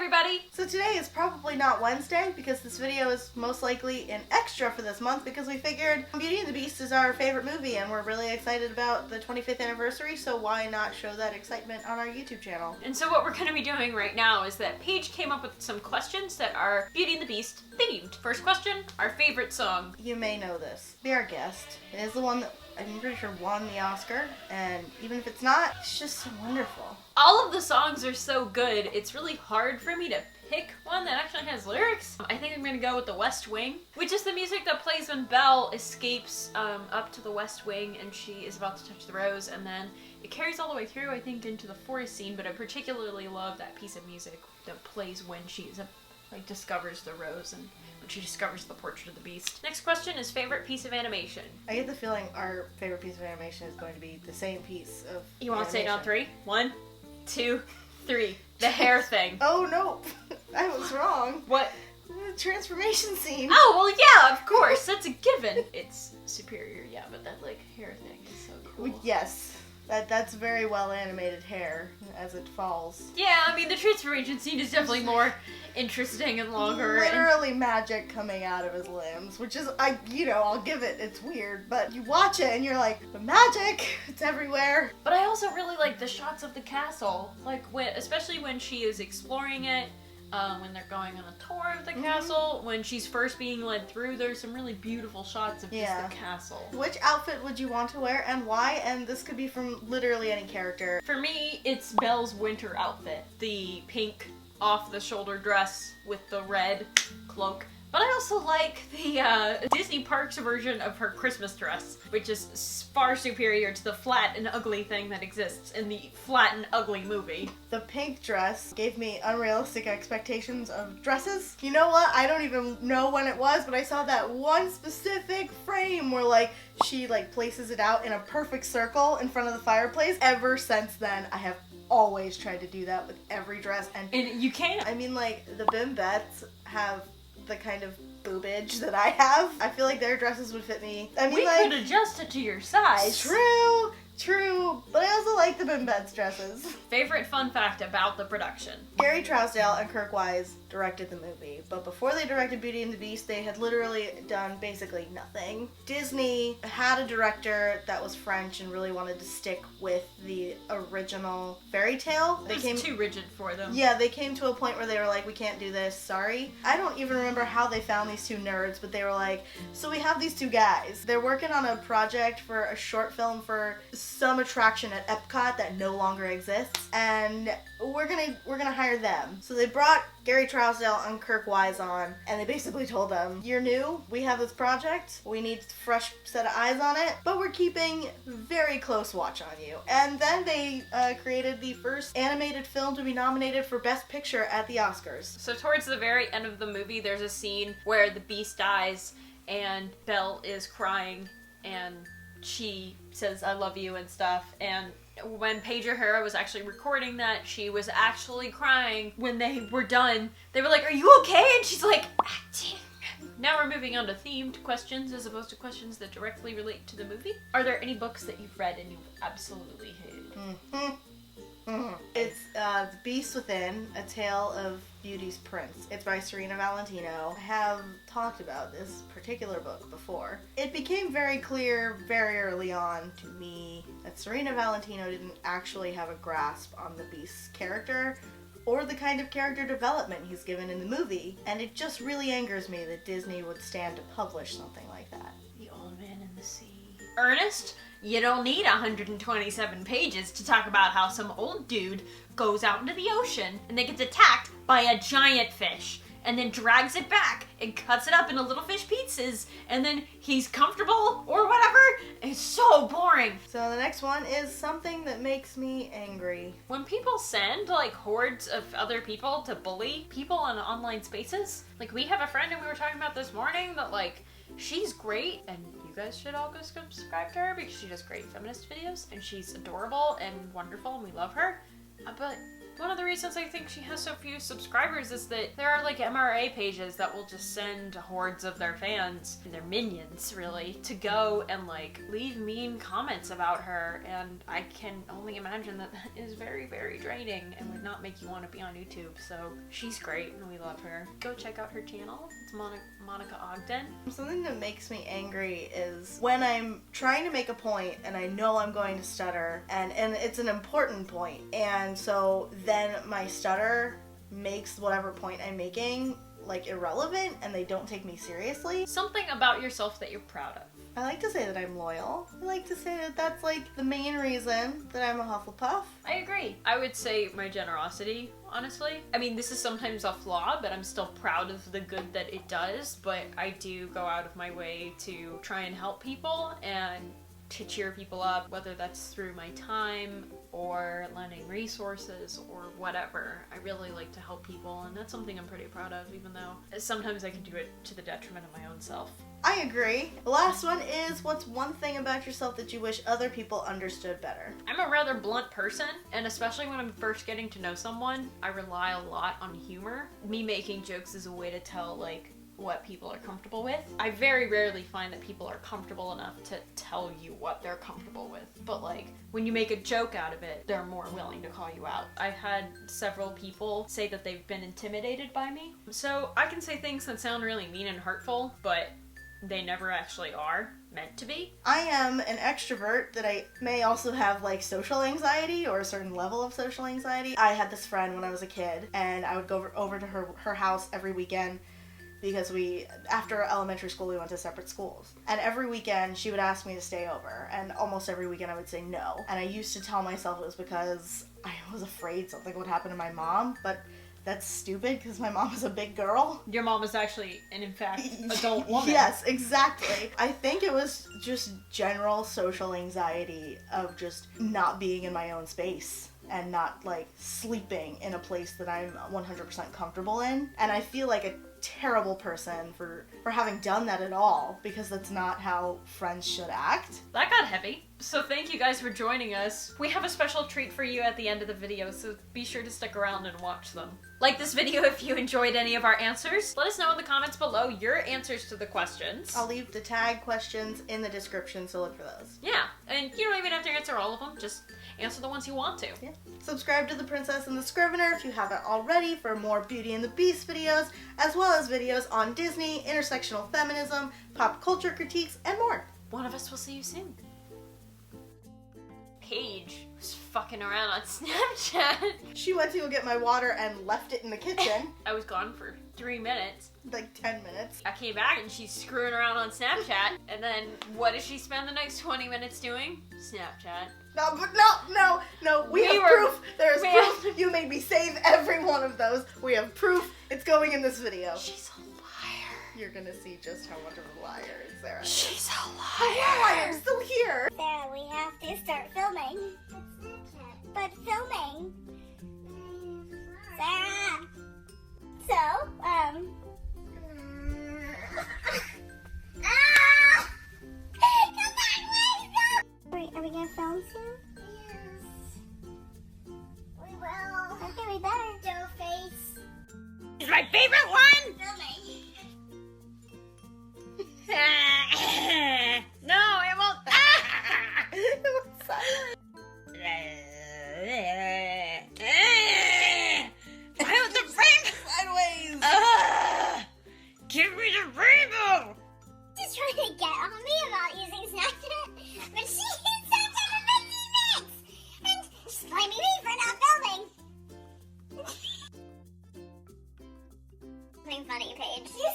everybody! So today is probably not Wednesday because this video is most likely an extra for this month because we figured Beauty and the Beast is our favorite movie and we're really excited about the 25th anniversary, so why not show that excitement on our YouTube channel? And so what we're going to be doing right now is that Paige came up with some questions that are Beauty and the Beast themed. First question, our favorite song. You may know this. Be our guest. It is the one that I'm pretty sure won the Oscar, and even if it's not, it's just so wonderful. All of the songs are so good, it's really hard for me to pick one that actually has lyrics. I think I'm gonna go with The West Wing, which is the music that plays when Belle escapes up to the West Wing and she is about to touch the rose, and then it carries all the way through, I think, into the forest scene, but I particularly love that piece of music that plays when she's discovers the rose and when she discovers the portrait of the beast. Next question is favorite piece of animation. I get the feeling our favorite piece of animation is going to be the same piece of You want to say it on animation. 3? 1, 2, 3. The hair thing. Oh no, I was wrong. What? The transformation scene. Oh, well, yeah, of course. That's a given. It's superior, yeah, but that, hair thing is so cool. Yes, that's very well animated hair as it falls. Yeah, I mean, the transformation scene is definitely more interesting and longer. Literally magic coming out of his limbs, which is, I'll give it, it's weird, but you watch it and you're like, the magic, it's everywhere. But I also really like the shots of the castle, especially when she is exploring it. When they're going on a tour of the castle, when she's first being led through, there's some really beautiful shots of just the castle. Which outfit would you want to wear and why? And this could be from literally any character. For me, it's Belle's winter outfit. The pink off-the-shoulder dress with the red cloak. But I also like the Disney Parks version of her Christmas dress, which is far superior to the flat and ugly thing that exists in the flat and ugly movie. The pink dress gave me unrealistic expectations of dresses. You know what? I don't even know when it was, but I saw that one specific frame where she places it out in a perfect circle in front of the fireplace. Ever since then, I have always tried to do that with every dress. And you can't. I mean, the Bimbettes have the kind of boobage that I have. I feel like their dresses would fit me. I mean, we could adjust it to your size. True, but I also like the Bimbettes dresses. Favorite fun fact about the production. Gary Trousdale and Kirk Wise directed the movie, but before they directed Beauty and the Beast, they had literally done basically nothing. Disney had a director that was French and really wanted to stick with the original fairy tale. It was too rigid for them. Yeah, they came to a point where they were like, we can't do this, sorry. I don't even remember how they found these two nerds, but they were like, so we have these two guys. They're working on a project for a short film for some attraction at Epcot that no longer exists, and we're gonna hire them. So they brought Gary Trousdale and Kirk Wise on, and they basically told them, you're new, we have this project, we need a fresh set of eyes on it, but we're keeping very close watch on you. And then they created the first animated film to be nominated for Best Picture at the Oscars. So towards the very end of the movie, there's a scene where the Beast dies, and Belle is crying, and she says, I love you and stuff, and when Paige O'Hara was actually recording that, she was actually crying when they were done. They were like, are you okay? And she's like, acting. Now we're moving on to themed questions as opposed to questions that directly relate to the movie. Are there any books that you've read and you've absolutely hated? It's The Beast Within, A Tale of Beauty's Prince. It's by Serena Valentino. I have talked about this particular book before. It became very clear very early on to me that Serena Valentino didn't actually have a grasp on the Beast's character or the kind of character development he's given in the movie, and it just really angers me that Disney would stand to publish something like that. The Old Man in the Sea. Ernest? You don't need 127 pages to talk about how some old dude goes out into the ocean and then gets attacked by a giant fish and then drags it back and cuts it up into little fish pizzas and then he's comfortable or whatever. It's so boring. So the next one is something that makes me angry. When people send hordes of other people to bully people in online spaces, we have a friend and we were talking about this morning that she's great and you guys should all go subscribe to her because she does great feminist videos and she's adorable and wonderful and we love her. But One of the reasons I think she has so few subscribers is that there are like MRA pages that will just send hordes of their fans, their minions really, to go and like leave mean comments about her, and I can only imagine that that is very, very draining and would not make you want to be on YouTube. So she's great and we love her. Go check out her channel. It's Monica Ogden. Something that makes me angry is when I'm trying to make a point and I know I'm going to stutter, and it's an important point, and so then my stutter makes whatever point I'm making like irrelevant and they don't take me seriously. Something about yourself that you're proud of. I like to say that I'm loyal. I like to say that that's like the main reason that I'm a Hufflepuff. I agree. I would say my generosity, honestly. I mean, this is sometimes a flaw, but I'm still proud of the good that it does, but I do go out of my way to try and help people and to cheer people up, whether that's through my time or lending resources or whatever. I really like to help people, and that's something I'm pretty proud of, even though sometimes I can do it to the detriment of my own self. I agree. The last one is, what's one thing about yourself that you wish other people understood better? I'm a rather blunt person, and especially when I'm first getting to know someone, I rely a lot on humor. Me making jokes is a way to tell, like, what people are comfortable with. I very rarely find that people are comfortable enough to tell you what they're comfortable with. But like, when you make a joke out of it, they're more willing to call you out. I've had several people say that they've been intimidated by me. So I can say things that sound really mean and hurtful, but they never actually are meant to be. I am an extrovert that I may also have like social anxiety or a certain level of social anxiety. I had this friend when I was a kid, and I would go over to her house every weekend because after elementary school, we went to separate schools. And every weekend, she would ask me to stay over. And almost every weekend, I would say no. And I used to tell myself it was because I was afraid something would happen to my mom. But that's stupid because my mom is a big girl. Your mom is actually an, in fact, adult woman. Yes, exactly. I think it was just general social anxiety of just not being in my own space and not like sleeping in a place that I'm 100% comfortable in. And I feel like a terrible person for having done that at all, because that's not how friends should act. That got heavy. So thank you guys for joining us. We have a special treat for you at the end of the video, so be sure to stick around and watch them. Like this video if you enjoyed any of our answers. Let us know in the comments below your answers to the questions. I'll leave the tag questions in the description, so look for those. Yeah, and you don't even have to answer all of them, just answer the ones you want to. Yeah. Subscribe to The Princess and the Scrivener if you haven't already for more Beauty and the Beast videos, as well as videos on Disney, intersectional feminism, pop culture critiques, and more. One of us will see you soon. Paige was fucking around on Snapchat. She went to go get my water and left it in the kitchen. I was gone for 3 minutes. Like 10 minutes. I came back and she's screwing around on Snapchat. And then what does she spend the next 20 minutes doing? Snapchat. No, but no. We have proof. There's proof. You made me save every one of those. We have proof. It's going in this video. She's a liar. You're gonna see just how much of a liar is Sarah. She's a Why? I'm still here. Sarah, we have to start filming. But filming. Sarah. So, Are we gonna film soon? Yes. We will. Okay, we better. Dough face. It's my favorite one! Filming. No, it won't. It was silent. I want the rainbow! Sideways. Give me the rainbow! She's trying to get on me about using Snapchat, but she used Snapchat for 15 minutes, and she's blaming me for not filming. Something funny, Paige. You